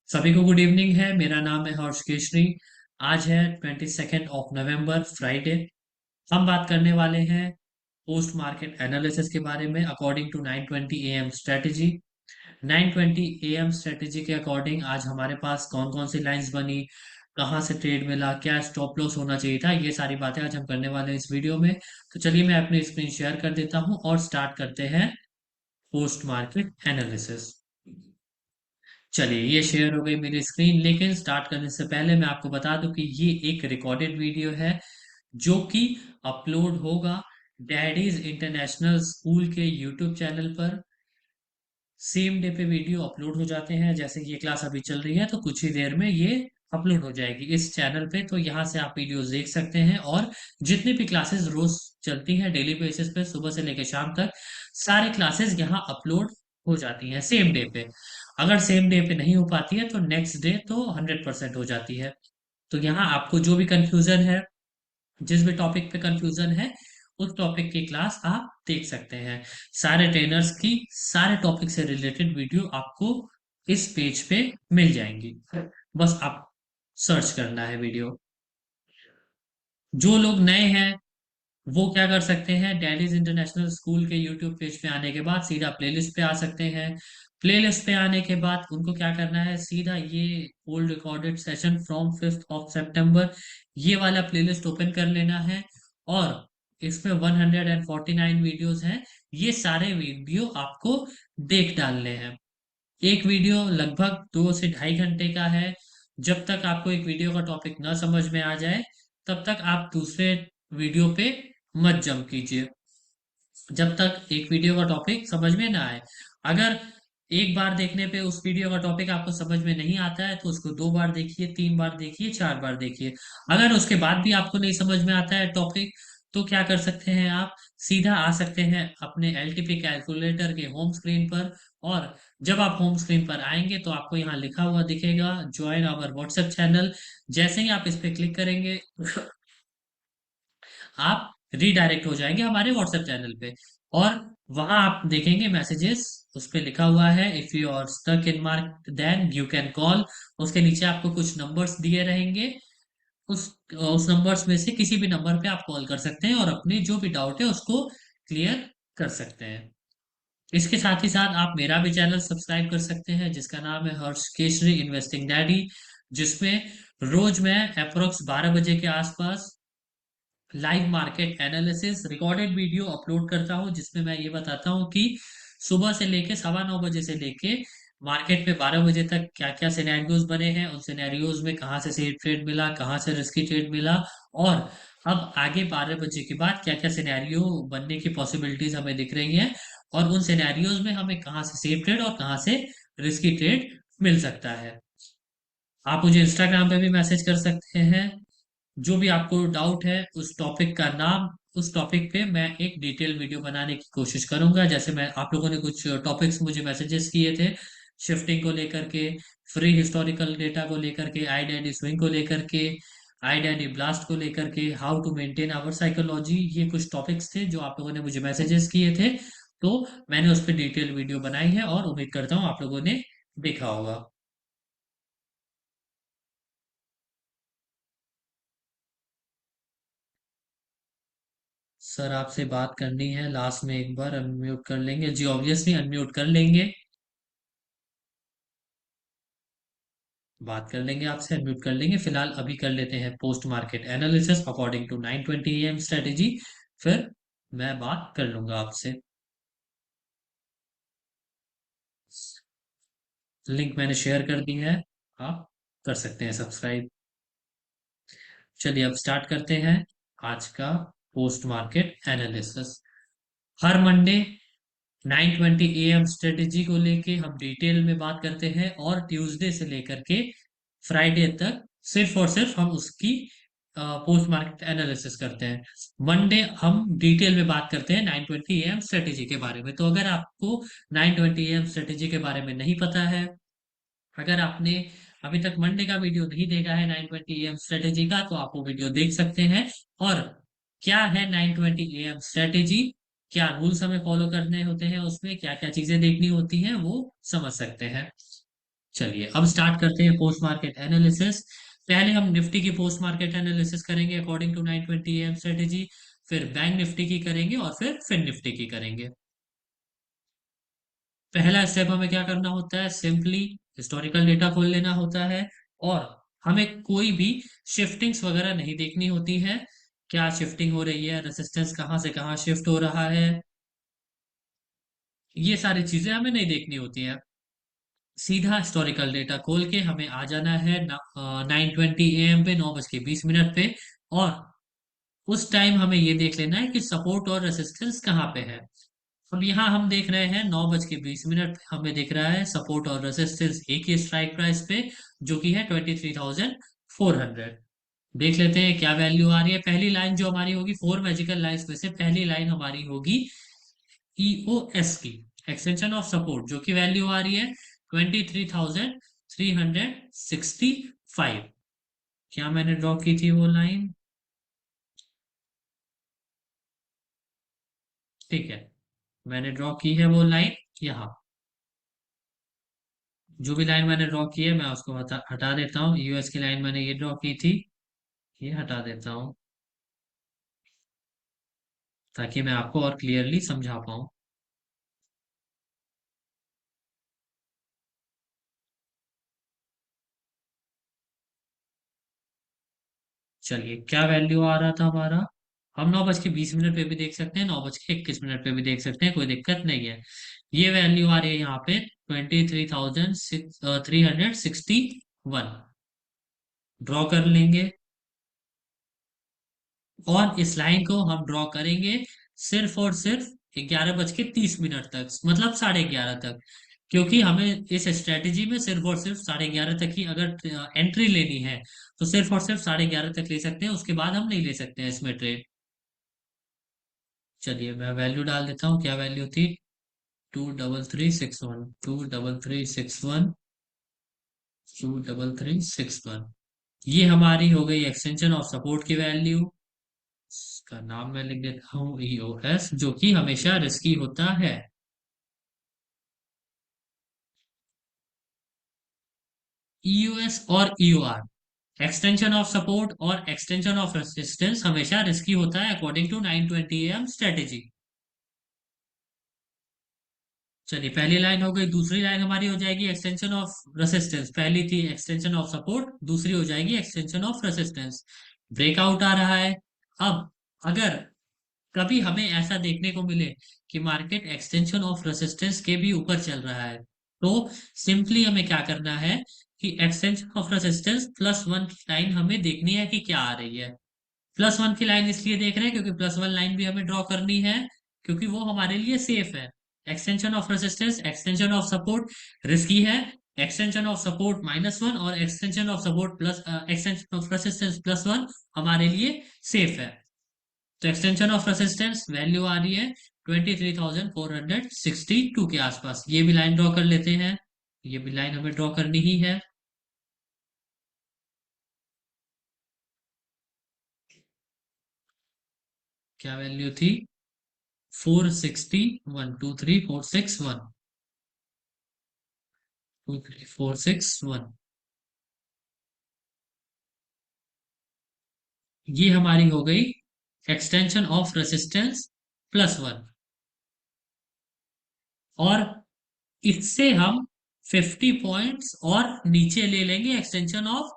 सभी को good evening है। मेरा नाम है हर्ष केशरी। आज है 22 नवंबर फ्राइडे। हम बात करने वाले हैं पोस्ट मार्केट एनालिसिस के बारे में according to 9:20 AM strategy. 9:20 AM strategy के अकॉर्डिंग आज हमारे पास कौन कौन सी लाइंस बनी, कहाँ से ट्रेड मिला, क्या स्टॉप लॉस होना चाहिए था, ये सारी बातें आज हम करने वाले हैं इस वीडियो में। तो चलिए मैं अपनी स्क्रीन शेयर कर देता हूँ और स्टार्ट करते हैं पोस्ट मार्केट एनालिसिस। चलिए ये शेयर हो गई मेरी स्क्रीन, लेकिन स्टार्ट करने से पहले मैं आपको बता दूं कि ये एक रिकॉर्डेड वीडियो है जो कि अपलोड होगा डैडीज इंटरनेशनल स्कूल के यूट्यूब चैनल पर। सेम डे पे वीडियो अपलोड हो जाते हैं। जैसे ये क्लास अभी चल रही है तो कुछ ही देर में ये अपलोड हो जाएगी इस चैनल पे, तो यहाँ से आप वीडियोस देख सकते हैं। और जितनी भी क्लासेस रोज चलती हैं डेली बेसिस पे सुबह से लेकर शाम तक, सारी क्लासेस यहाँ अपलोड हो जाती हैं सेम डे पे। अगर सेम डे पे नहीं हो पाती है तो नेक्स्ट डे तो 100% हो जाती है। तो यहाँ आपको जो भी कंफ्यूजन है, जिस भी टॉपिक पे कंफ्यूजन है, उस टॉपिक की क्लास आप देख सकते हैं। सारे ट्रेनर्स की सारे टॉपिक से रिलेटेड वीडियो आपको इस पेज पे मिल जाएंगी। बस आप सर्च करना है वीडियो। जो लोग नए हैं वो क्या कर सकते हैं, डैडीज इंटरनेशनल स्कूल के यूट्यूब पेज पे आने के बाद सीधा प्लेलिस्ट पे आ सकते हैं। प्लेलिस्ट पे आने के बाद उनको क्या करना है, सीधा ये ओल्ड रिकॉर्डेड सेशन फ्रॉम 5 सितंबर ये वाला प्लेलिस्ट ओपन कर लेना है। और इसमें 149 वीडियोस हैं। ये सारे वीडियो आपको देख डालने हैं। एक वीडियो लगभग 2 से ढाई घंटे का है। जब तक आपको एक वीडियो का टॉपिक ना समझ में आ जाए तब तक आप दूसरे वीडियो पे मत जंप कीजिए, जब तक एक वीडियो का टॉपिक समझ में ना आए। अगर एक बार देखने पे उस वीडियो का टॉपिक आपको समझ में नहीं आता है तो उसको 2 बार देखिए, 3 बार देखिए, 4 बार देखिए। अगर उसके बाद भी आपको नहीं समझ में आता है टॉपिक, तो क्या कर सकते हैं आप, सीधा आ सकते हैं अपने एलटीपी कैलकुलेटर के होम स्क्रीन पर। और जब आप होम स्क्रीन पर आएंगे तो आपको यहाँ लिखा हुआ दिखेगा ज्वाइन आवर व्हाट्सएप चैनल। जैसे ही आप इस पे क्लिक करेंगे आप रीडायरेक्ट हो जाएंगे हमारे व्हाट्सएप चैनल पे। और वहां आप देखेंगे मैसेजेस, उस पे लिखा हुआ है if you are stuck in mark then you can call. उसके नीचे आपको कुछ नंबर्स दिए रहेंगे। उस नंबर्स में से किसी भी नंबर पे आप कॉल कर सकते हैं और अपनी जो भी डाउट है उसको क्लियर कर सकते हैं। इसके साथ ही साथ आप मेरा भी चैनल सब्सक्राइब कर सकते हैं जिसका नाम है हर्ष केशरी इन्वेस्टिंग डैडी, जिसमें रोज मैं अप्रोक्स 12 बजे के आसपास live market analysis recorded video upload करता हूं, जिसमें मैं ये बताता हूं कि सुबह से लेके 9:15 बजे से लेके मार्केट में 12 बजे तक क्या क्या सिनेरियोज बने हैं, उन सिनेरियोज में कहाँ से सेफ ट्रेड मिला, कहाँ से रिस्की ट्रेड मिला। और अब आगे 12 बजे के बाद क्या क्या सिनेरियो बनने की पॉसिबिलिटीज हमें दिख रही हैं, और उन सिनेरियोज में हमें कहाँ से सेफ ट्रेड और कहाँ से रिस्की ट्रेड मिल सकता है। आप मुझे इंस्टाग्राम पे भी मैसेज कर सकते हैं। जो भी आपको डाउट है उस टॉपिक का नाम, उस टॉपिक पे मैं एक डिटेल वीडियो बनाने की कोशिश करूंगा। जैसे मैं आप लोगों ने कुछ टॉपिक्स मुझे मैसेजेस किए थे, शिफ्टिंग को लेकर के, फ्री हिस्टोरिकल डेटा को लेकर के, आई डैडी स्विंग को लेकर के, आई डैडी ब्लास्ट को लेकर के, how to maintain our psychology, ये कुछ टॉपिक्स थे जो आप लोगों ने मुझे मैसेजेस किए थे। तो मैंने उस पर डिटेल वीडियो बनाई है और उम्मीद करता हूँ आप लोगों ने देखा होगा। सर आपसे बात करनी है, लास्ट में एक बार अनम्यूट कर लेंगे जी, ऑब्वियसली अनम्यूट कर लेंगे, बात कर लेंगे आपसे, अनम्यूट कर लेंगे। फिलहाल अभी कर लेते हैं post market analysis according to 9:20 AM strategy. फिर मैं बात कर लूंगा आपसे। लिंक मैंने शेयर कर दी है, आप कर सकते हैं सब्सक्राइब। चलिए अब स्टार्ट करते हैं आज का post market analysis. Her Monday 9:20 AM strategy को लेके हम डिटेल में बात करते हैं, और ट्यूसडे से लेकर के फ्राइडे तक सिर्फ और सिर्फ हम उसकी पोस्ट मार्केट एनालिसिस करते हैं। मंडे हम डिटेल में बात करते हैं 9:20 AM स्ट्रेटेजी के बारे में। तो अगर आपको 9:20 AM स्ट्रेटेजी के बारे में नहीं पता है, अगर आपने अभी तक मंडे का वीडियो नहीं देखा है 9:20 AM स्ट्रेटेजी का, तो आप वो वीडियो देख सकते हैं। और क्या है 9:20 AM स्ट्रेटेजी, क्या रूल्स हमें फॉलो करने होते हैं, उसमें क्या क्या चीजें देखनी होती हैं, वो समझ सकते हैं। चलिए अब स्टार्ट करते हैं पोस्ट मार्केट एनालिसिस। पहले हम निफ्टी की पोस्ट मार्केट एनालिसिस करेंगे अकॉर्डिंग टू 920 एम स्ट्रेटेजी। फिर बैंक निफ्टी की करेंगे और फिर फिन निफ्टी की करेंगे। पहला स्टेप हमें क्या करना होता है, सिंपली हिस्टोरिकल डेटा खोल लेना होता है। और हमें कोई भी शिफ्टिंग्स वगैरह नहीं देखनी होती है। क्या शिफ्टिंग हो रही है, रेजिस्टेंस कहाँ से कहाँ शिफ्ट हो रहा है, ये सारी चीजें हमें नहीं देखनी होती है। सीधा हिस्टोरिकल डेटा खोल के हमें आ जाना है 9:20 AM पे, 9:20 पे। और उस टाइम हमें ये देख लेना है कि सपोर्ट और रेसिस्टेंस कहाँ पे है। अब यहाँ हम देख रहे हैं 9:20 पे हमें दिख रहा है सपोर्ट और रेसिस्टेंस एक ही स्ट्राइक प्राइस पे, जो कि है 23,400। देख लेते हैं क्या वैल्यू आ रही है। पहली लाइन जो हमारी होगी, फोर मैजिकल लाइंस में से पहली लाइन हमारी होगी EOS की, एक्सटेंशन ऑफ सपोर्ट, जो की वैल्यू आ रही है 23,365। क्या मैंने ड्रॉ की थी वो लाइन? ठीक है, मैंने ड्रॉ की है वो लाइन यहाँ। जो भी लाइन मैंने ड्रॉ की है मैं उसको हटा देता हूँ। यूएस की लाइन मैंने ये ड्रॉ की थी, ये हटा देता हूँ ताकि मैं आपको और क्लियरली समझा पाऊँ। चलिए क्या वैल्यू आ रहा था हमारा, हम 9:20 पे भी देख सकते हैं, 9:21 पे भी देख सकते हैं, कोई दिक्कत नहीं है। ये वैल्यू आ रही है यहाँ पे 23,361। ड्रॉ कर लेंगे। और इस लाइन को हम ड्रॉ करेंगे सिर्फ और सिर्फ 11:30 तक, मतलब 11:30 तक। क्योंकि हमें इस स्ट्रेटेजी में सिर्फ और सिर्फ 11:30 तक ही अगर एंट्री लेनी है, तो सिर्फ और सिर्फ 11:30 तक ले सकते हैं, उसके बाद हम नहीं ले सकते हैं इसमें ट्रेड। चलिए मैं वैल्यू डाल देता हूँ, क्या वैल्यू थी, 23361, 23361, 23361। ये हमारी हो गई एक्सटेंशन ऑफ सपोर्ट की वैल्यू। इसका नाम मैं लिख देता हूँ EOS, जो कि हमेशा रिस्की होता है। EOS और EOR, एक्सटेंशन ऑफ सपोर्ट और एक्सटेंशन ऑफ रेजिस्टेंस, हमेशा रिस्की होता है अकॉर्डिंग टू 920 AM स्ट्रेटेजी। चलिए पहली लाइन हो गई, दूसरी लाइन हमारी हो जाएगी एक्सटेंशन ऑफ रेसिस्टेंस। पहली थी एक्सटेंशन ऑफ सपोर्ट, दूसरी हो जाएगी एक्सटेंशन ऑफ रेसिस्टेंस। ब्रेकआउट आ रहा है। अब अगर कभी हमें ऐसा देखने को मिले कि मार्केट एक्सटेंशन ऑफ रेसिस्टेंस के भी ऊपर चल रहा है, तो सिंपली हमें क्या करना है कि एक्सटेंशन ऑफ रेसिस्टेंस +1 की लाइन हमें देखनी है कि क्या आ रही है। +1 की लाइन इसलिए देख रहे हैं क्योंकि +1 लाइन भी हमें ड्रॉ करनी है, क्योंकि वो हमारे लिए सेफ है। Extension of resistance, extension of support risky है। एक्सटेंशन ऑफ सपोर्ट -1 और extension of support plus extension of resistance +1 हमारे लिए सेफ है। तो एक्सटेंशन ऑफ रेसिस्टेंस वैल्यू आ रही है 23,462 के आसपास। ये भी लाइन ड्रॉ कर लेते हैं, ये भी लाइन हमें ड्रॉ करनी ही है। क्या वैल्यू थी, 461, 23461, 23461। ये हमारी हो गई एक्सटेंशन ऑफ रेसिस्टेंस +1। और इससे हम 50 पॉइंट्स और नीचे ले लेंगे एक्सटेंशन ऑफ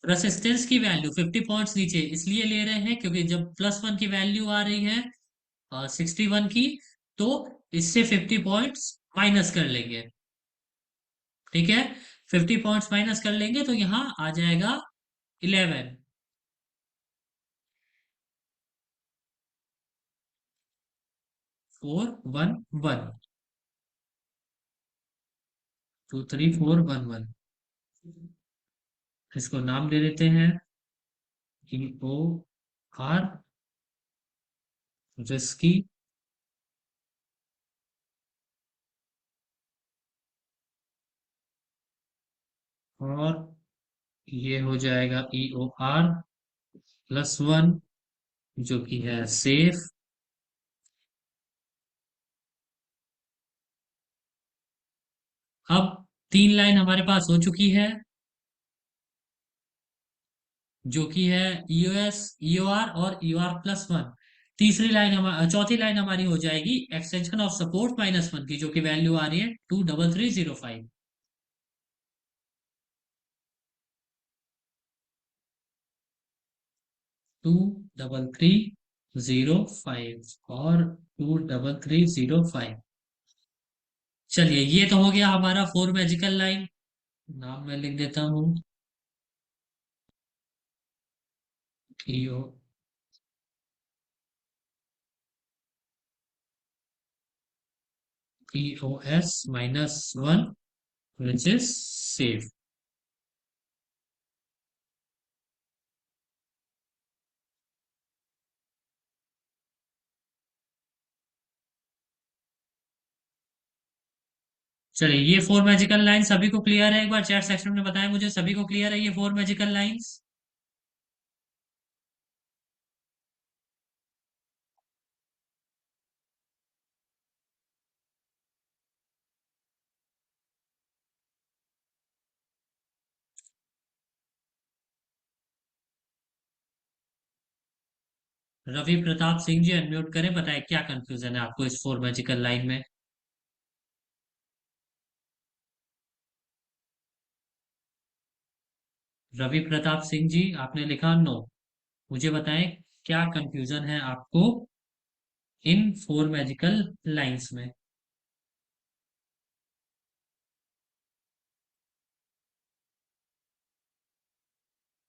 रेसिस्टेंस की वैल्यू। 50 पॉइंट्स नीचे इसलिए ले रहे हैं क्योंकि जब +1 की वैल्यू आ रही है 61 की, तो इससे 50 पॉइंट्स माइनस कर लेंगे। ठीक है, 50 पॉइंट्स माइनस कर लेंगे तो यहाँ आ जाएगा 11, 411, 23411। इसको नाम दे देते हैं EOR, रिस्की। और ये हो जाएगा EOR +1, जो कि है सेफ। अब तीन लाइन हमारे पास हो चुकी है, जो कि है ईओएस, ईओआर और ईओआर+1। तीसरी लाइन हमारी, चौथी लाइन हमारी हो जाएगी एक्सटेंशन ऑफ सपोर्ट -1 की, जो कि वैल्यू आ रही है 23305। 23305 और 23305। चलिए, ये तो हो गया हमारा फोर मैजिकल लाइन। नाम मैं लिख देता हूँ, EO EOS-1, which is safe। चलिए, ये फोर मैजिकल लाइन सभी को क्लियर है? एक बार चैट सेक्शन में बताएं मुझे, सभी को क्लियर है ये four magical lines? Ravi Pratap Singh ji, unmute करें, बताएं क्या कंफ्यूजन है आपको इस फोर मैजिकल लाइन में। रवि प्रताप सिंह जी, आपने लिखा नो। मुझे बताएं क्या कंफ्यूजन है आपको इन फोर मैजिकल लाइंस में।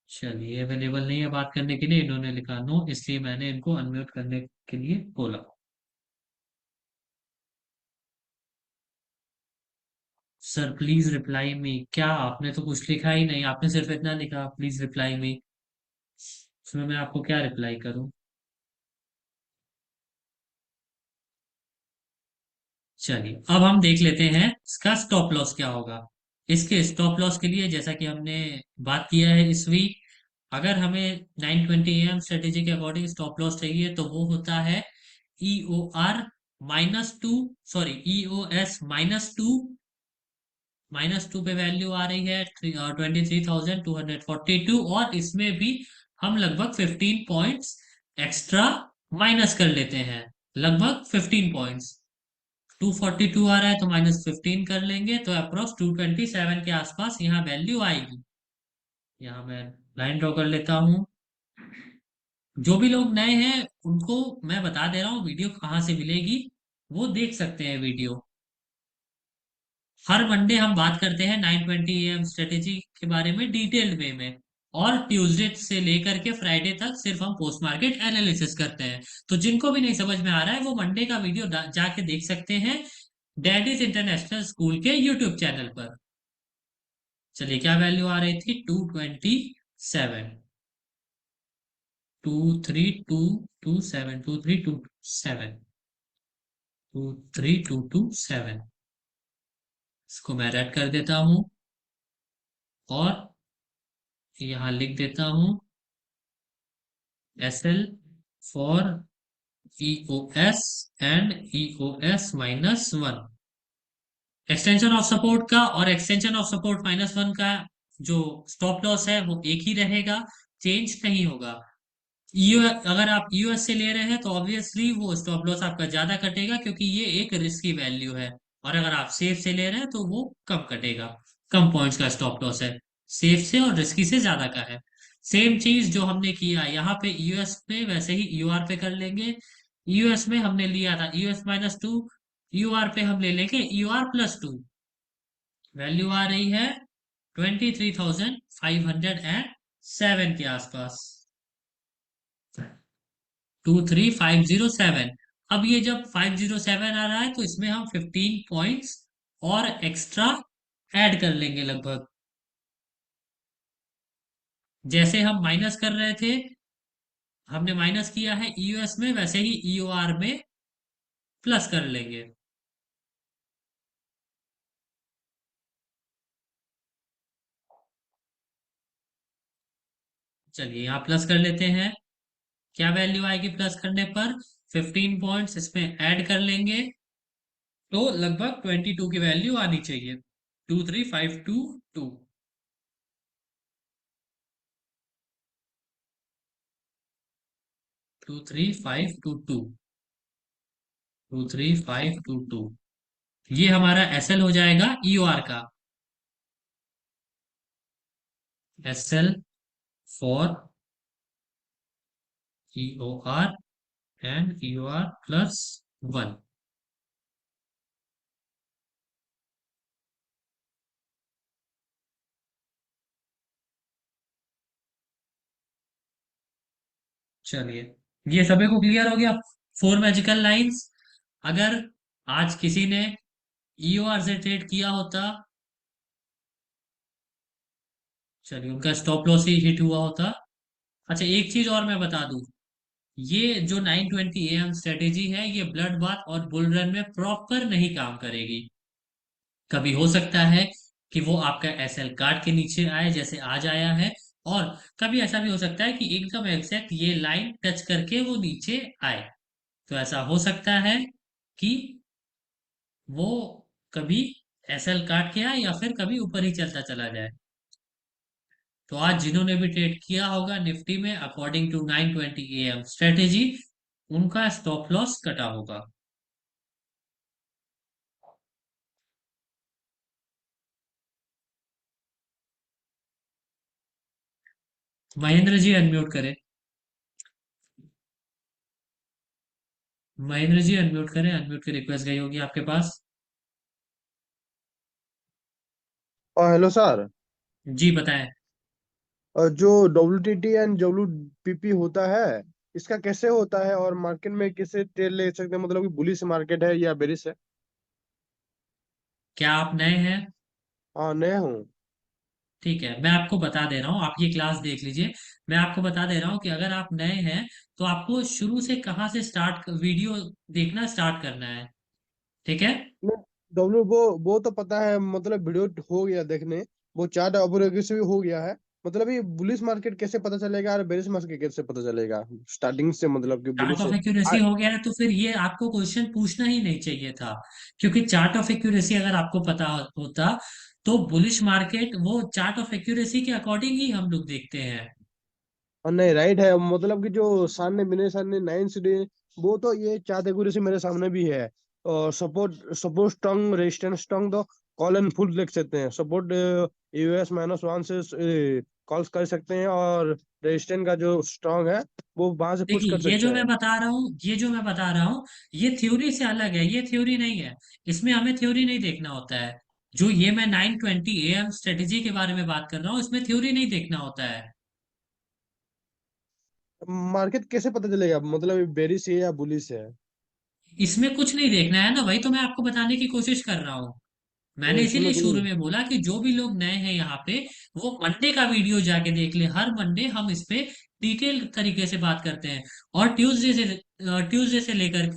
चलिए, अवेलेबल नहीं है बात करने के लिए, इन्होंने लिखा नो, इसलिए मैंने इनको अनम्यूट करने के लिए बोला। सर प्लीज रिप्लाई मी, क्या आपने तो कुछ लिखा ही नहीं, आपने सिर्फ इतना लिखा प्लीज रिप्लाई मी। उसमें मैं आपको क्या रिप्लाई करूं? चलिए, अब हम देख लेते हैं इसका स्टॉप लॉस क्या होगा। इसके स्टॉप लॉस के लिए, जैसा कि हमने बात किया है इस वीक, अगर हमें 9:20 AM स्ट्रेटेजी के अकॉर्डिंग स्टॉप लॉस चाहिए तो वो होता है EOR-2, सॉरी EOS-2। -2 पे वैल्यू आ रही है 23,242, और इसमें भी हम लगभग 15 पॉइंट्स एक्स्ट्रा माइनस कर लेते हैं। लगभग 15 पॉइंट्स, 242 आ रहा है तो -15 कर लेंगे, तो अप्रोक्स 227 के आसपास यहाँ वैल्यू आएगी। यहाँ मैं लाइन ड्रॉ कर लेता हूँ। जो भी लोग नए हैं उनको मैं बता दे रहा हूँ वीडियो कहाँ से मिलेगी, वो देख सकते हैं वीडियो। हर मंडे हम बात करते हैं 9:20 AM स्ट्रेटेजी के बारे में डिटेल्ड वे में, और ट्यूसडे से लेकर के फ्राइडे तक सिर्फ हम पोस्ट मार्केट एनालिसिस करते हैं। तो जिनको भी नहीं समझ में आ रहा है वो मंडे का वीडियो जाके देख सकते हैं डैडीज इंटरनेशनल स्कूल के यूट्यूब चैनल पर। चलिए, क्या वैल्यू आ रही थी? 227, 23227, 23227, 23227। इसको मैं रेड कर देता हूं और यहाँ लिख देता हूं SL for EOS and EOS-1। Extension of support का और एक्सटेंशन ऑफ सपोर्ट -1 का जो स्टॉप लॉस है वो एक ही रहेगा, चेंज नहीं होगा। यू अगर आप यूएस से ले रहे हैं तो ऑब्वियसली वो स्टॉप लॉस आपका ज्यादा कटेगा, क्योंकि ये एक रिस्क की वैल्यू है। और अगर आप सेफ से ले रहे हैं तो वो कम कटेगा, कम पॉइंट्स का स्टॉप लॉस है, सेफ से और रिस्की से ज्यादा का है। सेम चीज जो हमने किया यहाँ पे यूएस पे, वैसे ही यूआर पे कर लेंगे। यूएस में हमने लिया था EOS-2, यूआर पे हम ले लेंगे EOR+2। वैल्यू आ रही है 23,507 के आसपास, 23507। अब ये जब 507 आ रहा है तो इसमें हम 15 पॉइंट्स और एक्स्ट्रा ऐड कर लेंगे लगभग। जैसे हम माइनस कर रहे थे, हमने माइनस किया है ईयूएस में, वैसे ही ईओआर में प्लस कर लेंगे। चलिए, यहाँ प्लस कर लेते हैं। क्या वैल्यू आएगी प्लस करने पर? 15 पॉइंट्स इसमें ऐड कर लेंगे, तो लगभग 22 की वैल्यू आनी चाहिए। 23,522। 23,522। 23,522। ये हमारा एसएल हो जाएगा ईओआर का। SL for EOR and EOR plus 1। चलिए, ये सभी को क्लियर हो गया। Four magical lines. अगर आज किसी ने ईओआर से ट्रेड किया होता, चलिए उनका स्टॉप लॉस ही हिट हुआ होता। अच्छा, एक चीज और मैं बता दूं, ये जो 920 एएम स्ट्रेटेजी है, ये ब्लड बाथ और बुल रन में प्रॉपर नहीं काम करेगी। कभी हो सकता है कि वो आपका एसएल कार्ड के नीचे आए, जैसे आज आया है। और कभी ऐसा भी हो सकता है कि एकदम एग्जैक्ट ये लाइन टच करके वो नीचे आए। तो ऐसा हो सकता है कि वो कभी एसएल काट के आए या फिर कभी ऊपर ही चलता चला जाए। तो आज जिन्होंने भी ट्रेड किया होगा निफ्टी में अकॉर्डिंग टू 920 एएम स्ट्रेटेजी, उनका स्टॉप लॉस कटा होगा। महेंद्र जी अनम्यूट करें। महेंद्र जी अनम्यूट करें, अनम्यूट की रिक्वेस्ट गई होगी आपके पास। Hello sir. जी बताएं। जो WTT एंड WPP होता है, इसका कैसे होता है और मार्केट में कैसे ट्रेड ले सकते हैं? मतलब कि बुलिश मार्केट है या बेरिश है? क्या आप नए हैं? हाँ, नया हूँ। ठीक है, मैं आपको बता दे रहा हूँ, आप ये क्लास देख लीजिए। मैं आपको बता दे रहा हूँ कि अगर आप नए हैं तो आपको शुरू से कहाँ से स्टार्ट वीडियो देखना स्टार्ट करना है। ठीक है। डब्ल्यू वो तो पता है, मतलब वीडियो हो गया देखने। वो चार्ट ऑपरेटर से भी हो गया है। मतलब ये बुलिश मार्केट कैसे पता चलेगा और बेरिश मार्केट कैसे पता चलेगा स्टार्टिंग से? मतलब कि चार्ट बुलिश ऑफ है। एक्यूरेसी हो गया है तो फिर ये आपको क्वेश्चन पूछना ही नहीं चाहिए था। क्योंकि चार्ट ऑफ एक्यूरेसी अगर आपको पता होता तो बुलिश मार्केट वो चार्ट ऑफ एक्यूरेसी के अकॉर्डिंग ही हम लोग देखते हैं। और नहीं, राइट है। मतलब कि जो सामने मेरे सामने 9 सीढ़ी, वो तो ये चाहते गुरु से मेरे सामने भी है। और support support strong, resistance strong, तो कॉल एंड फुल देख सकते हैं। सपोर्ट US-1 से कॉल्स कर सकते हैं, और रेजिस्टेंस का जो स्ट्रॉन्ग है वो वहां से पुश देखिए, कर सकते हैं। ये जो मैं बता रहा हूँ, ये थ्योरी से अलग है, ये थ्योरी नहीं है। इसमें हमें थ्योरी नहीं देखना होता है। जो ये मैं 920 एएम स्ट्रेटेजी के बारे में बात कर रहा हूँ, इसमें थ्योरी नहीं देखना होता है। मार्केट कैसे पता चलेगा मतलब बेरिश है या बुलिश है? इसमें कुछ नहीं देखना है ना, वही तो मैं आपको बताने की कोशिश कर रहा हूँ। मैंने तो इसमें इसीलिए कुछ शुरू नहीं। में बोला कि जो भी लोग नए हैं यहाँ पे, वो मंडे का वीडियो जाके देख ले। हर मंडे हम इस पे डिटेल तरीके से बात करते हैं। और ट्यूसडे से लेकर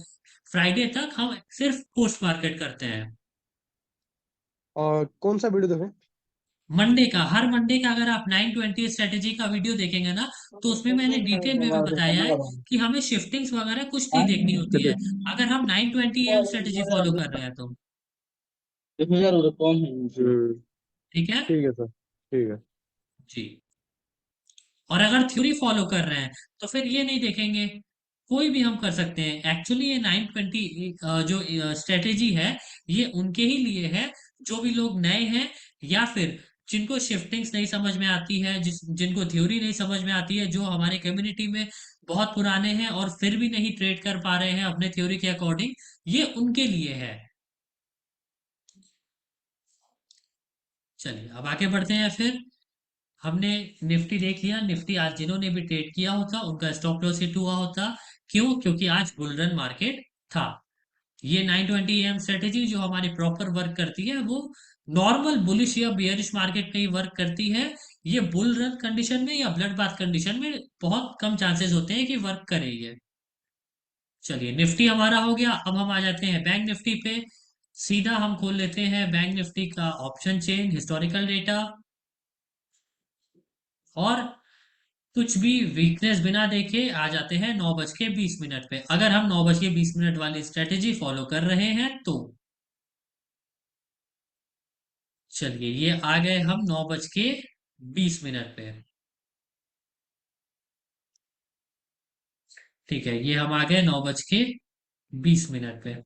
फ्राइडे तक हम सिर्फ पोस्ट मार्केट करते हैं। और कौन सा वीडियो देखें? मंडे का, हर मंडे का अगर आप 920 स्ट्रेटेजी का वीडियो देखेंगे ना, तो उसमें मैंने डिटेल वे में बताया है कि हमें शिफ्टिंग्स वगैरह कुछ नहीं देखनी होती है, अगर हम 920 एम स्ट्रेटेजी फॉलो कर रहे हैं तो। देखो यार, वो कौन है? ठीक है। ठीक है सर, ठीक है। जी। और अगर थ्योरी फॉलो कर रहे हैं तो फिर ये नहीं देखेंगे। कोई भी हम कर सकते हैं। एक्चुअली ये 920 जो स्ट्रेटेजी है, ये उनके ही लिए है जो भी लोग नए हैं, या फिर जिनको शिफ्टिंग्स नहीं समझ में आती है, जिनको थ्योरी नहीं समझ में आती है, जो हमारे कम्युनिटी में बहुत पुराने हैं और फिर भी नहीं ट्रेड कर पा रहे हैं अपने थ्योरी के अकॉर्डिंग, ये उनके लिए है। चलिए अब आगे बढ़ते हैं फिर। हमने निफ्टी देख लिया। निफ्टी आज जिन्होंने भी ट्रेड किया होता उनका स्टॉप लॉस हिट हुआ होता। क्यों? क्योंकि आज बुलरन मार्केट था। ये 920 एम स्ट्रेटेजी जो हमारी प्रॉपर वर्क करती है, वो नॉर्मल बुलिश या बियरिश मार्केट में ही वर्क करती है। ये बुल रन कंडीशन में या ब्लड बाथ कंडीशन में बहुत कम चांसेस होते हैं कि वर्क करे ये। चलिए, निफ्टी हमारा हो गया। अब हम आ जाते हैं बैंक निफ्टी पे। सीधा हम खोल लेते हैं बैंक निफ्टी का ऑप्शन चेन, हिस्टोरिकल डेटा। और कुछ भी वीकनेस बिना देखे आ जाते हैं 9:20 पे। अगर हम 9:20 वाली स्ट्रेटेजी फॉलो कर रहे हैं तो चलिए ये आ गए हम 9:20 पे। ठीक है, ये हम आ गए 9:20 पे।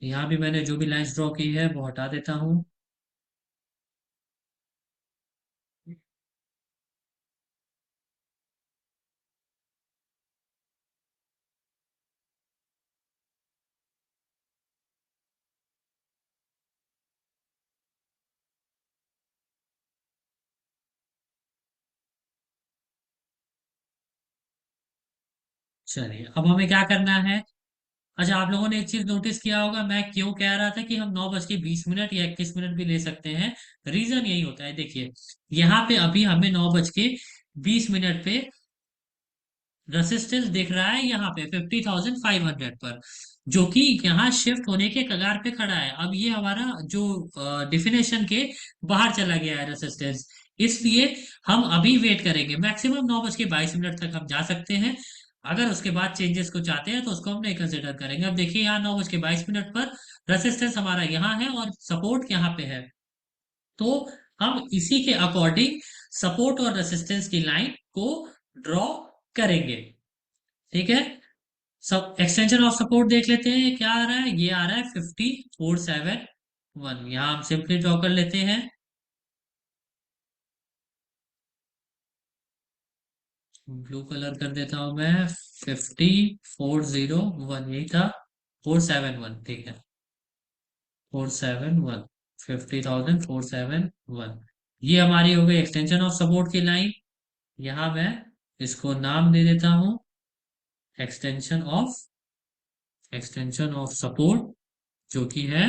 यहाँ भी मैंने जो भी लाइंस ड्रॉ की है वो हटा देता हूँ। चलिए अब हमें क्या करना है। अच्छा, आप लोगों ने एक चीज नोटिस किया होगा, मैं क्यों कह रहा था कि हम 9:20 या 21 भी ले सकते हैं। रीजन यही होता है, देखिए यहाँ पे अभी हमें 9:20 पे रेसिस्टेंस दिख रहा है, यहाँ पे 50,500 पर, जो कि यहाँ शिफ्ट होने के कगार पे खड़ा है। अब ये हमारा जो डिफिनेशन के बाहर चला गया है रेसिस्टेंस, इसलिए हम अभी वेट करेंगे। मैक्सिमम 9:22 तक हम जा सकते हैं। अगर उसके बाद चेंजेस को चाहते हैं तो उसको हम नहीं कंसिडर करेंगे। अब देखिए यहाँ 9:22 पर रेसिस्टेंस हमारा यहाँ है और सपोर्ट यहाँ पे है, तो हम इसी के अकॉर्डिंग सपोर्ट और रेसिस्टेंस की लाइन को ड्रॉ करेंगे। ठीक है, सब एक्सटेंशन ऑफ सपोर्ट देख लेते हैं क्या आ रहा है। ये आ रहा है 5471, यहाँ हम सिंपली ड्रॉ कर लेते हैं। ब्लू कलर कर देता हूं मैं। 5401 यही था, 471, ठीक है। 471, 50,471, ये हमारी हो गई एक्सटेंशन ऑफ सपोर्ट की लाइन। यहाँ मैं इसको नाम दे देता हूँ extension of, extension of support जो कि है,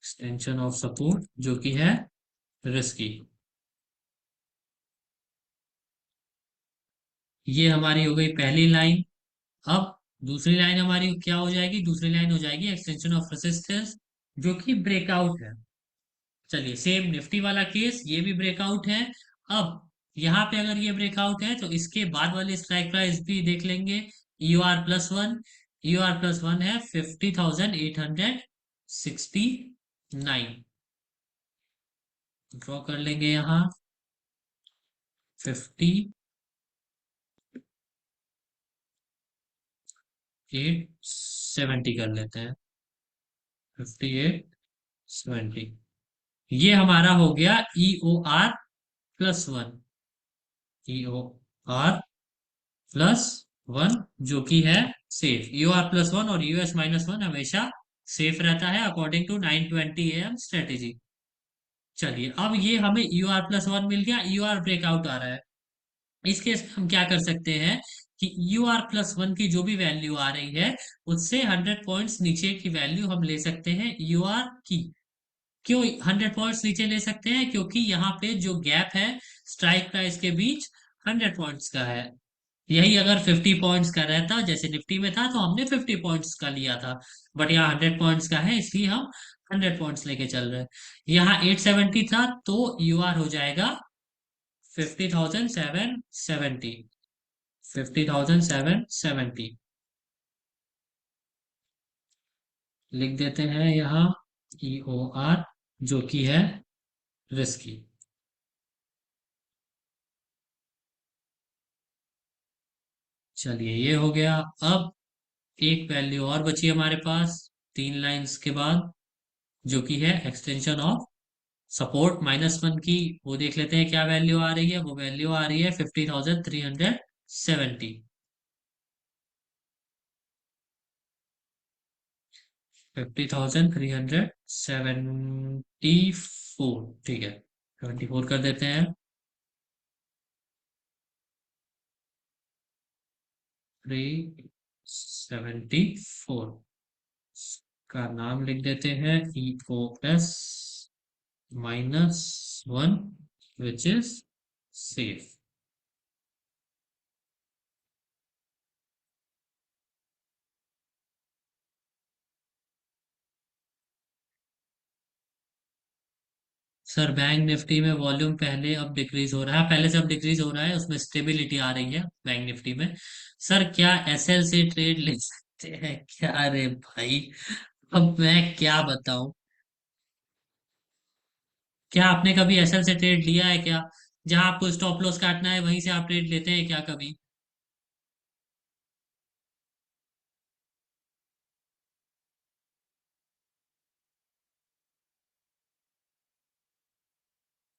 एक्सटेंशन ऑफ सपोर्ट जो कि है रिस्की। ये हमारी हो गई पहली लाइन। अब दूसरी लाइन हमारी क्या हो जाएगी, दूसरी लाइन हो जाएगी एक्सटेंशन ऑफ रेसिस्टेंस जो कि ब्रेकआउट है। चलिए सेम निफ्टी वाला केस, ये भी ब्रेकआउट है। अब यहाँ पे अगर ये ब्रेकआउट है तो इसके बाद वाले स्ट्राइक प्राइस भी देख लेंगे। EUR+1, EUR+1 है 50,869, ड्रॉ कर लेंगे यहाँ 5870 कर लेते हैं, 5870। ये हमारा हो गया EOR+1, EOR+1 जो कि है सेफ। EOR+1 और US-1 हमेशा सेफ रहता है अकॉर्डिंग टू 9:20 AM स्ट्रेटेजी। चलिए अब ये हमें EOR+1 मिल गया, EOR ब्रेकआउट आ रहा है। इस केस में हम क्या कर सकते हैं कि EOR+1 की जो भी वैल्यू आ रही है उससे 100 पॉइंट्स नीचे की वैल्यू हम ले सकते हैं EOR की। क्यों 100 पॉइंट्स नीचे ले सकते हैं, क्योंकि यहाँ पे जो गैप है स्ट्राइक प्राइस के बीच 100 पॉइंट्स का है। यही अगर 50 पॉइंट्स का रहता जैसे निफ्टी में था तो हमने 50 पॉइंट्स का लिया था, बट यहाँ 100 पॉइंट्स का है इसलिए हम 100 पॉइंट्स लेके चल रहे हैं। यहाँ 870 था तो यूआर हो जाएगा 50,770, 50,770 लिख देते हैं यहाँ EOR जो कि है रिस्की। चलिए ये हो गया। अब एक वैल्यू और बची हमारे पास तीन लाइंस के बाद, जो कि है एक्सटेंशन ऑफ सपोर्ट -1 की। वो देख लेते हैं क्या वैल्यू आ रही है। वो वैल्यू आ रही है 50,370, 50,374, ठीक है 74 कर देते हैं। 374 का नाम लिख देते हैं EOS-1 which is safe. Sir bank Nifty में वॉल्यूम पहले अब डिक्रीज हो रहा है, पहले से अब डिक्रीज हो रहा है, उसमें स्टेबिलिटी आ रही है बैंक निफ्टी में। सर क्या एसएल से ट्रेड ले सकते हैं क्या? रे भाई, अब मैं क्या बताऊं। क्या आपने कभी एसएल से ट्रेड लिया है क्या? जहां आपको स्टॉप लॉस काटना है वहीं से आप ट्रेड लेते हैं क्या कभी?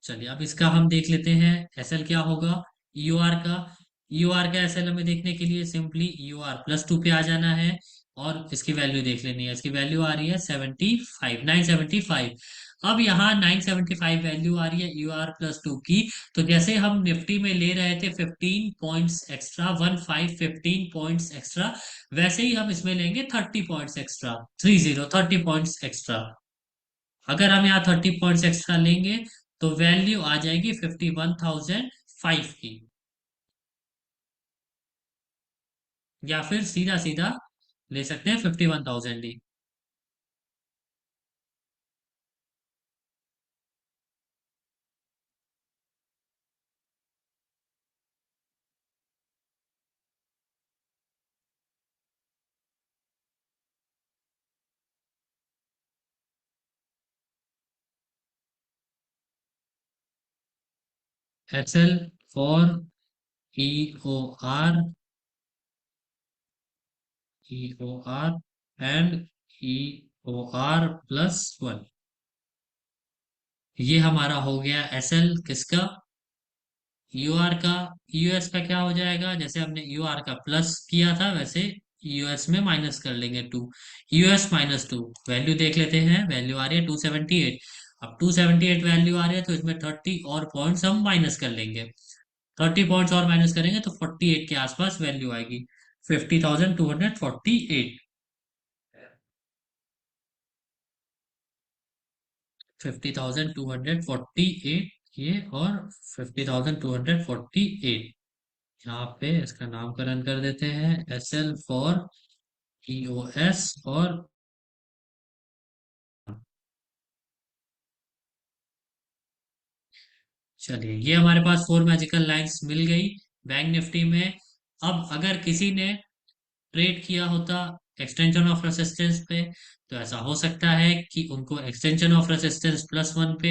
चलिए अब इसका हम देख लेते हैं। एसएल क्या होगा यूआर का। यूआर का एसएल हमें देखने के लिए सिंपली यूआर+2 पे आ जाना है और इसकी वैल्यू देख लेनी है। इसकी वैल्यू आ रही है 75, 975। अब यहाँ 975 वैल्यू आ रही है यूआर+2 की। तो जैसे हम निफ्टी में ले रहे थे 15 पॉइंट्स एक्स्ट्रा, 15 पॉइंट्स एक्स्ट्रा, वैसे ही हम इसमें लेंगे 30 पॉइंट्स एक्स्ट्रा, 30 पॉइंट्स एक्स्ट्रा। अगर हम यहाँ 30 पॉइंट्स एक्स्ट्रा लेंगे तो वैल्यू आ जाएगी 51,005 की। या फिर सीधा सीधा ले सकते हैं 51,000 ही। SL for EOR, EOR and EOR+1। ये हमारा हो गया एसएल किसका? यूआर का। यूएस का क्या हो जाएगा? जैसे हमने यूआर का प्लस किया था वैसे यूएस में माइनस कर लेंगे 2। US-2 वैल्यू देख लेते हैं। वैल्यू आ रही है 278। अब 278 वैल्यू आ रही है तो इसमें 30 और पॉइंट्स हम माइनस कर लेंगे। 30 पॉइंट्स और माइनस करेंगे तो 48 के आसपास वैल्यू आएगी। 50,248। 50,248 ये, और 50,248। यहाँ पे इसका नामकरण कर देते हैं SL फॉर EOS। और चलिए ये हमारे पास फोर मैजिकल लाइंस मिल गई बैंक निफ्टी में। अब अगर किसी ने ट्रेड किया होता एक्सटेंशन ऑफ रेसिस्टेंस पे, तो ऐसा हो सकता है कि उनको एक्सटेंशन ऑफ रेसिस्टेंस+1 पे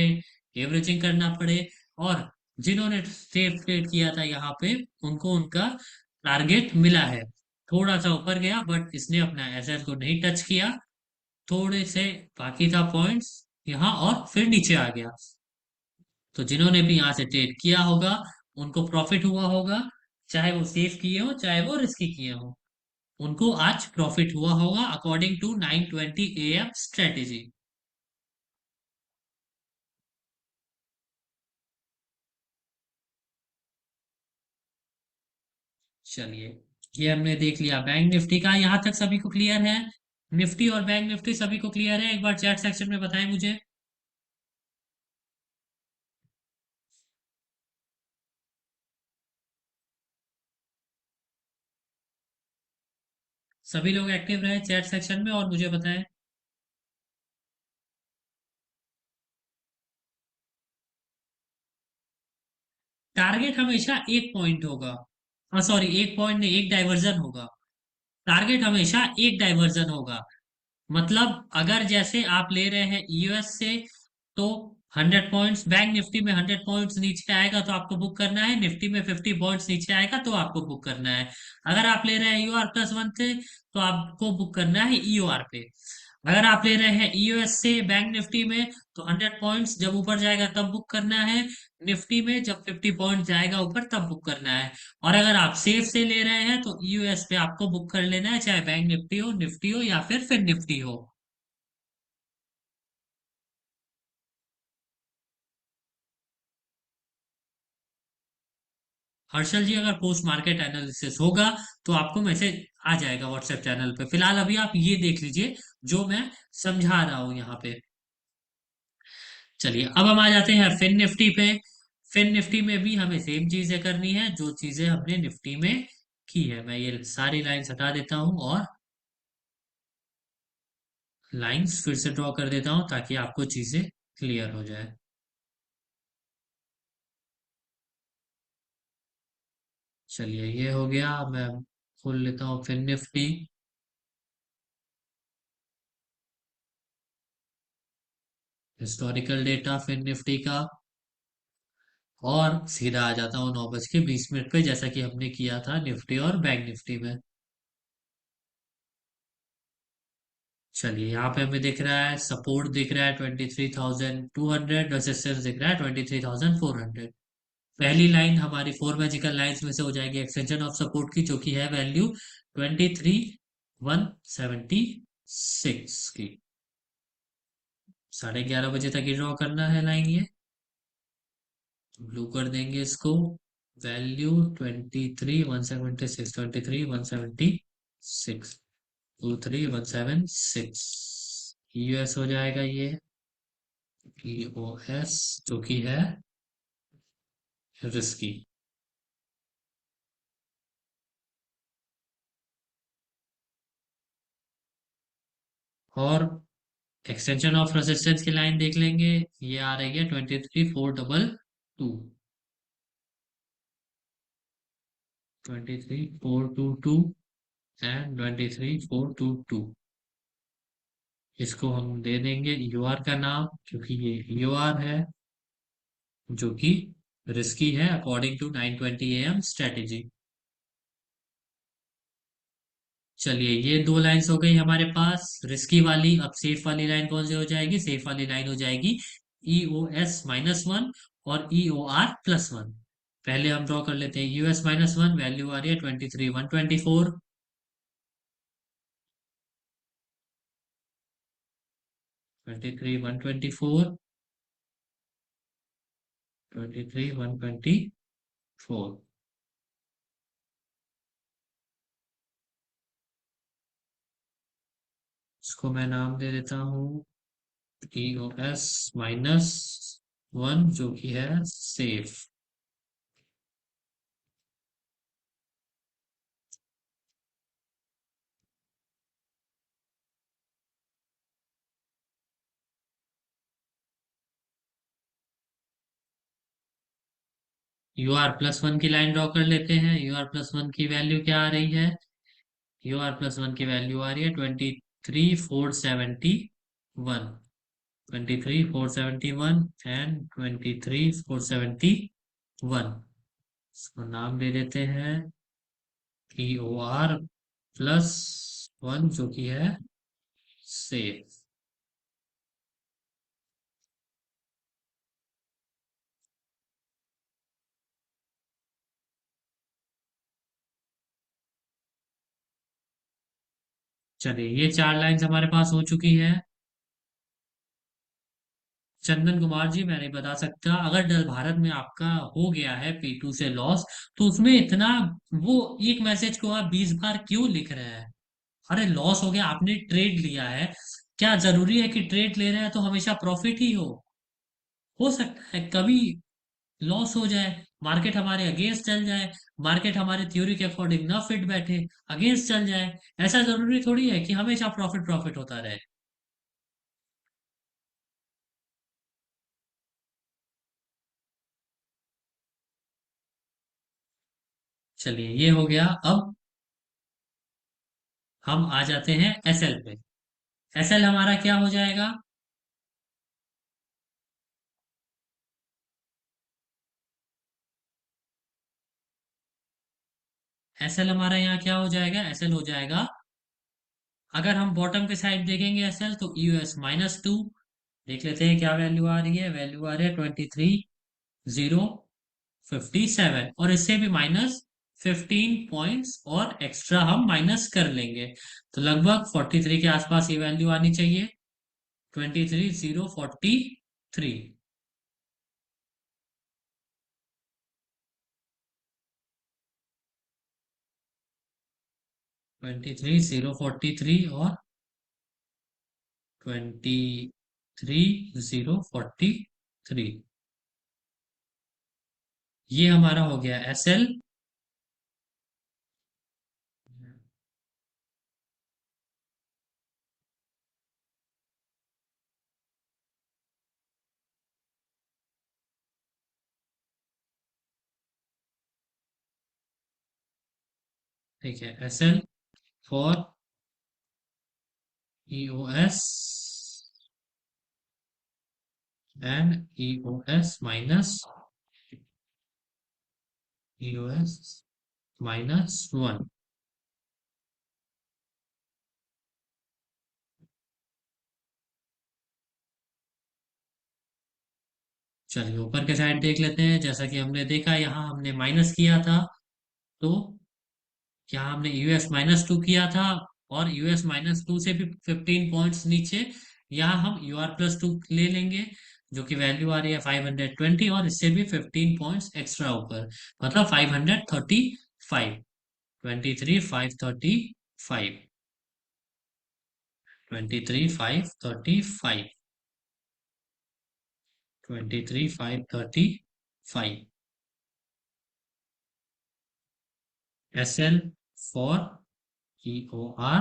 एवरेजिंग करना पड़े। और जिन्होंने सेफ ट्रेड किया था यहाँ पे, उनको उनका टारगेट मिला है। थोड़ा सा ऊपर गया बट इसने अपना एसएल को नहीं टच किया। थोड़े से बाकी था पॉइंट्स यहाँ, और फिर नीचे आ गया। तो जिन्होंने भी यहाँ से ट्रेड किया होगा उनको प्रॉफिट हुआ होगा। चाहे वो सेफ किए हो चाहे वो रिस्की किए हो, उनको आज प्रॉफिट हुआ होगा अकॉर्डिंग टू 9:20 AM स्ट्रेटेजी। चलिए ये हमने देख लिया बैंक निफ्टी का। यहाँ तक सभी को क्लियर है? निफ्टी और बैंक निफ्टी सभी को क्लियर है? एक बार चैट सेक्शन में बताएं मुझे। सभी लोग एक्टिव रहे चैट सेक्शन में और मुझे बताएं। टारगेट हमेशा एक पॉइंट होगा। हाँ सॉरी, एक पॉइंट नहीं, एक डाइवर्जन होगा। टारगेट हमेशा एक डाइवर्जन होगा। मतलब अगर जैसे आप ले रहे हैं यूएस से, तो 100 पॉइंट्स बैंक निफ्टी में 100 पॉइंट्स नीचे आएगा तो आपको बुक करना है। निफ्टी में 50 पॉइंट्स नीचे आएगा तो आपको बुक करना है। अगर आप ले रहे हैं EOR+1 से, तो आपको बुक करना है EOR पे। अगर आप ले रहे हैं EOS से बैंक निफ्टी में, तो 100 पॉइंट्स जब ऊपर जाएगा तब बुक करना है। निफ्टी में जब 50 पॉइंट जाएगा ऊपर तब बुक करना है। और अगर आप सेफ से ले रहे हैं तो EOS पे आपको बुक कर लेना है, चाहे बैंक निफ्टी हो या फिर निफ्टी हो। हर्षल जी, अगर पोस्ट मार्केट एनालिसिस होगा तो आपको मैसेज आ जाएगा व्हाट्सएप चैनल पे। फिलहाल अभी आप ये देख लीजिए जो मैं समझा रहा हूँ यहाँ पे। चलिए अब हम आ जाते हैं फिन निफ्टी पे। फिन निफ्टी में भी हमें सेम चीजें करनी है जो चीजें हमने निफ्टी में की है। मैं ये सारी लाइंस हटा देता हूँ और लाइंस फिर से ड्रॉ कर देता हूँ ताकि आपको चीजें क्लियर हो जाए। चलिए ये हो गया। मैं खोल लेता हूँ फिर निफ्टी। हिस्टोरिकल डेटा फिर निफ्टी का, और सीधा आ जाता हूँ 9:20 पे, जैसा कि हमने किया था निफ्टी और बैंक निफ्टी में। चलिए यहाँ पे हमें दिख रहा है, सपोर्ट दिख रहा है 23,200, रेजिस्टेंस दिख रहा है 23,400। पहली लाइन हमारी फोर मैजिकल लाइंस में से हो जाएगी एक्सटेंशन ऑफ सपोर्ट की, जो कि है वैल्यू 23,176 की। 11:30 बजे तक ही ड्रॉ करना है लाइन ये। ब्लू कर देंगे इसको। वैल्यू 23,176, 23,176, 23,176 यूएस हो जाएगा ये। ईओएस जो कि है रिस्की। और एक्सटेंशन ऑफ रेजिस्टेंस की लाइन देख लेंगे, ये आ रही है 23,422, 23,422 एंड 23,422। इसको हम दे देंगे यूआर का नाम, क्योंकि ये यूआर है जो कि रिस्की है अकॉर्डिंग टू 9:20 AM स्ट्रेटेजी। चलिए ये दो लाइंस हो गई हमारे पास रिस्की वाली। अब सेफ वाली लाइन कौन सी हो जाएगी? सेफ वाली लाइन हो जाएगी EOS-1 और EOR+1। पहले हम ड्रॉ कर लेते हैं EOS-1, वैल्यू आ रही है 23,124, 23,124, 23,124। इसको मैं नाम दे देता हूँ EOS-1, जो कि है सेफ। UR+1 की लाइन ड्रॉ कर लेते हैं। UR+1 की वैल्यू क्या आ रही है? UR+1 की वैल्यू आ रही है 23,471, 23,471 एंड 23,471। इसको नाम दे देते हैं EOR+1, जो कि है सेफ। चलिए ये चार लाइंस हमारे पास हो चुकी है। चंदन कुमार जी, मैं नहीं बता सकता। अगर डर भारत में आपका हो गया है P2 से लॉस, तो उसमें इतना, वो एक मैसेज को आप 20 बार क्यों लिख रहे हैं? अरे लॉस हो गया, आपने ट्रेड लिया है। क्या जरूरी है कि ट्रेड ले रहे हैं तो हमेशा प्रॉफिट ही हो सकता है कभी लॉस हो जाए, मार्केट हमारे अगेंस्ट चल जाए, मार्केट हमारे थ्योरी के अकॉर्डिंग ना फिट बैठे, अगेंस्ट चल जाए। ऐसा जरूरी थोड़ी है कि हमेशा प्रॉफिट प्रॉफिट होता रहे। चलिए ये हो गया। अब हम आ जाते हैं एसएल पे। एसएल हमारा क्या हो जाएगा? एसएल हमारा यहाँ क्या हो जाएगा? एसएल हो जाएगा, अगर हम बॉटम के साइड देखेंगे एसएल, तो EOS-2। देख लेते हैं क्या वैल्यू आ रही है। वैल्यू आ रही है 23,057, और इससे भी -15 पॉइंट्स और एक्स्ट्रा हम माइनस कर लेंगे, तो लगभग 43 के आसपास ये वैल्यू आनी चाहिए। 23,043, 23,043 और 23,043। ये हमारा हो गया एसएल। ठीक है, S L for E O S and E O S minus E O S minus one. चलिए ऊपर के साइड देख लेते हैं। जैसा कि हमने देखा यहाँ हमने माइनस किया था, तो यहाँ हमने यूएस -2 किया था, और यूएस -2 से भी 15 पॉइंट्स नीचे यहाँ हम UR+2 ले लेंगे, जो कि वैल्यू आ रही है 520, और इससे भी 15 पॉइंट्स एक्स्ट्रा ऊपर, मतलब 535। 23,535, 23,535, 23,535। SL for EOR,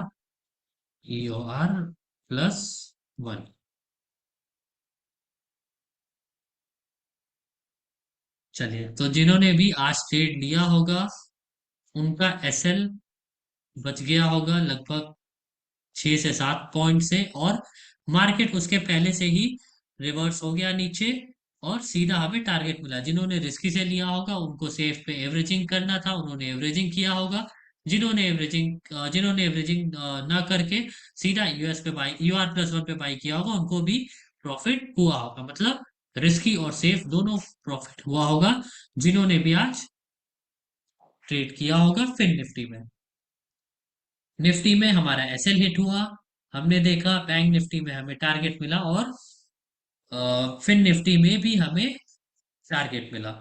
EOR+1। चलिए, तो जिन्होंने भी आज ट्रेड लिया होगा उनका SL बच गया होगा लगभग 6 से 7 पॉइंट से, और मार्केट उसके पहले से ही रिवर्स हो गया नीचे, और सीधा हमें टारगेट मिला। जिन्होंने रिस्की से लिया होगा उनको सेफ पे एवरेजिंग करना था, उन्होंने एवरेजिंग किया होगा। जिन्होंने एवरेजिंग ना करके सीधा यूएस पे बाई, UR+1 पे बाई किया होगा, उनको भी प्रॉफिट हुआ होगा। मतलब रिस्की और सेफ दोनों प्रॉफिट हुआ होगा, जिन्होंने भी आज ट्रेड किया होगा फिन निफ्टी में। निफ्टी में हमारा एसएल हिट हुआ, हमने देखा बैंक निफ्टी में हमें टारगेट मिला, और फिन निफ्टी में भी हमें टारगेट मिला।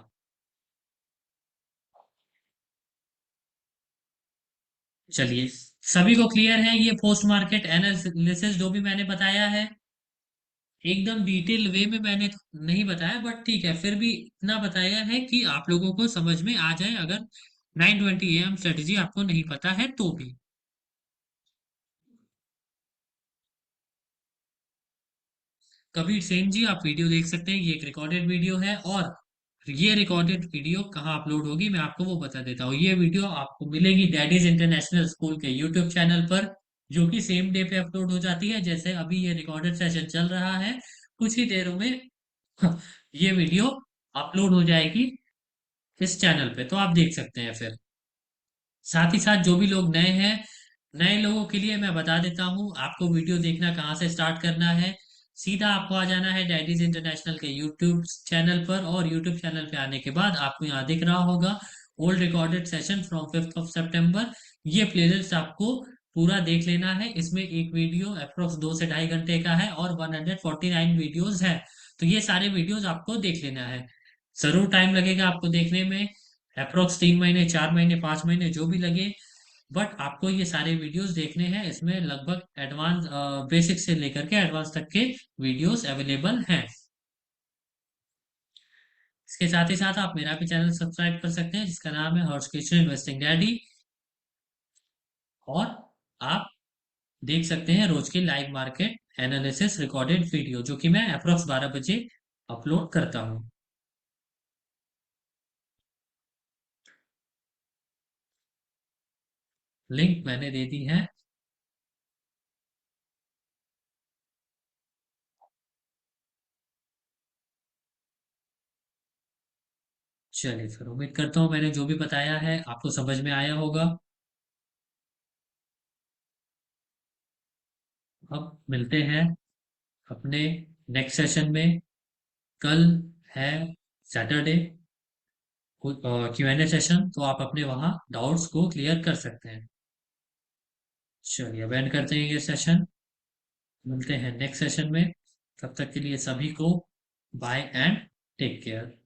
चलिए, सभी को क्लियर है ये पोस्ट मार्केट एनालिसिस जो भी मैंने बताया है? एकदम डिटेल वे में मैंने नहीं बताया, बट ठीक है, फिर भी इतना बताया है कि आप लोगों को समझ में आ जाए, अगर 9:20 AM स्ट्रेटेजी आपको नहीं पता है तो भी। कबीर सेन जी, आप वीडियो देख सकते हैं, ये एक रिकॉर्डेड वीडियो है, और ये रिकॉर्डेड वीडियो कहाँ अपलोड होगी मैं आपको वो बता देता हूँ। ये वीडियो आपको मिलेगी डैडीज इंटरनेशनल स्कूल के यूट्यूब चैनल पर, जो कि सेम डे पे अपलोड हो जाती है। जैसे अभी ये रिकॉर्डेड सेशन चल रहा है, कुछ ही देरों में ये वीडियो अपलोड हो जाएगी इस चैनल पे, तो आप देख सकते हैं फिर। साथ ही साथ जो भी लोग नए हैं, नए लोगों के लिए मैं बता देता हूँ आपको वीडियो देखना कहाँ से स्टार्ट करना है। सीधा आपको आ जाना है डैडीज इंटरनेशनल के यूट्यूब चैनल पर, और यूट्यूब चैनल पे आने के बाद आपको यहाँ दिख रहा होगा ओल्ड रिकॉर्डेड सेशन फ्रॉम 5 सितंबर। ये प्लेलिस्ट आपको पूरा देख लेना है। इसमें एक वीडियो अप्रोक्स 2 से ढाई घंटे का है, और 149 वीडियोज है। तो ये सारे वीडियोज आपको देख लेना है। जरूर टाइम लगेगा आपको देखने में, अप्रोक्स 3 महीने, 4 महीने, 5 महीने, जो भी लगे, बट आपको ये सारे वीडियोस देखने हैं। इसमें लगभग एडवांस, बेसिक से लेकर के एडवांस तक के वीडियोस अवेलेबल हैं। इसके साथ ही साथ आप मेरा भी चैनल सब्सक्राइब कर सकते हैं, जिसका नाम है हर्ष कृष्ण इन्वेस्टिंग डैडी, और आप देख सकते हैं रोज की live market analysis recorded video, जो कि मैं अप्रोक्स 12 बजे अपलोड करता हूँ। लिंक मैंने दे दी है। चलिए, फिर उम्मीद करता हूँ मैंने जो भी बताया है आपको समझ में आया होगा। अब मिलते हैं अपने नेक्स्ट सेशन में। कल है सैटरडे, Q&A सेशन, तो आप अपने वहाँ डाउट्स को क्लियर कर सकते हैं। चलिए, अब एंड करते हैं ये सेशन, मिलते हैं नेक्स्ट सेशन में। तब तक के लिए सभी को बाय एंड टेक केयर।